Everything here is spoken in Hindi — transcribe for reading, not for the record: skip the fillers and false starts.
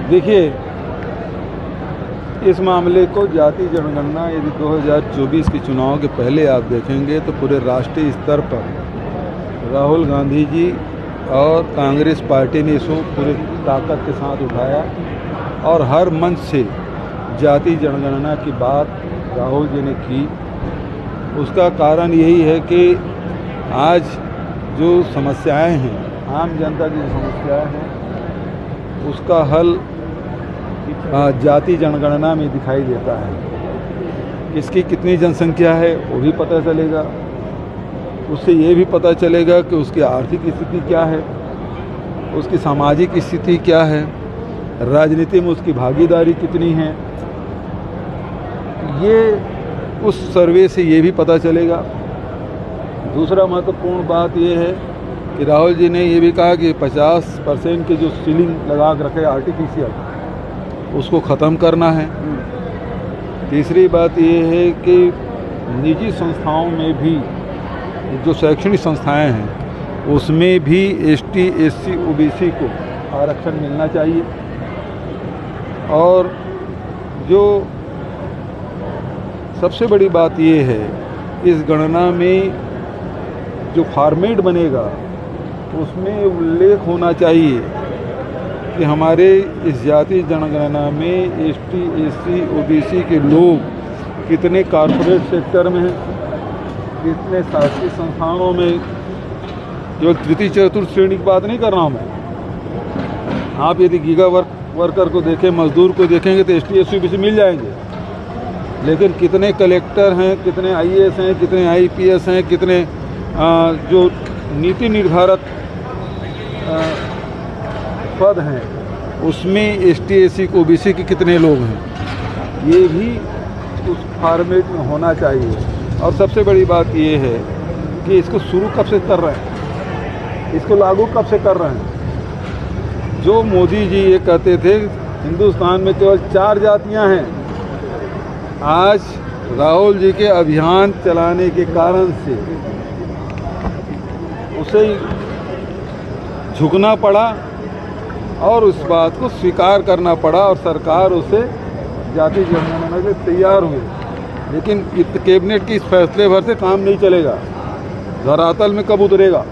देखिए, इस मामले को जाति जनगणना यदि 2024 के चुनाव के पहले आप देखेंगे तो पूरे राष्ट्रीय स्तर पर राहुल गांधी जी और कांग्रेस पार्टी ने इसको पूरी ताकत के साथ उठाया और हर मंच से जाति जनगणना की बात राहुल जी ने की। उसका कारण यही है कि आज जो समस्याएं हैं, आम जनता की जो समस्याएं हैं, उसका हल जाति जनगणना में दिखाई देता है। किसकी कितनी जनसंख्या है वो भी पता चलेगा। उससे ये भी पता चलेगा कि उसकी आर्थिक स्थिति क्या है, उसकी सामाजिक स्थिति क्या है, राजनीति में उसकी भागीदारी कितनी है। ये उस सर्वे से ये भी पता चलेगा। दूसरा महत्वपूर्ण बात ये है कि राहुल जी ने ये भी कहा कि 50% की जो सीलिंग लगा के रखे आर्टिफिशियल, उसको ख़त्म करना है। तीसरी बात ये है कि निजी संस्थाओं में भी जो शैक्षणिक संस्थाएं हैं उसमें भी ST SC OBC को आरक्षण मिलना चाहिए। और जो सबसे बड़ी बात ये है, इस गणना में जो फॉर्मेट बनेगा उसमें उल्लेख होना चाहिए कि हमारे इस जाति जनगणना में ST SC OBC के लोग कितने कॉर्पोरेट सेक्टर में हैं, कितने शासकीय संस्थानों में। केवल तृतीय चतुर्थ श्रेणी की बात नहीं कर रहा हूँ मैं। आप यदि गीगा वर्कर को देखें, मजदूर को देखेंगे तो ST SC OBC मिल जाएंगे, लेकिन कितने कलेक्टर हैं, कितने IAS हैं, कितने IPS हैं, कितने जो नीति निर्धारक पद हैं उसमें ST SC OBC के कितने लोग हैं, ये भी उस फॉर्मेट में होना चाहिए। और सबसे बड़ी बात ये है कि इसको शुरू कब से कर रहे हैं, इसको लागू कब से कर रहे हैं। जो मोदी जी ये कहते थे हिंदुस्तान में केवल 4 जातियां हैं, आज राहुल जी के अभियान चलाने के कारण से उसे झुकना पड़ा और उस बात को स्वीकार करना पड़ा और सरकार उसे जाति जनगणना के लिए तैयार हुई। लेकिन कैबिनेट के इस फैसले भर से काम नहीं चलेगा, धरातल में कब उतरेगा।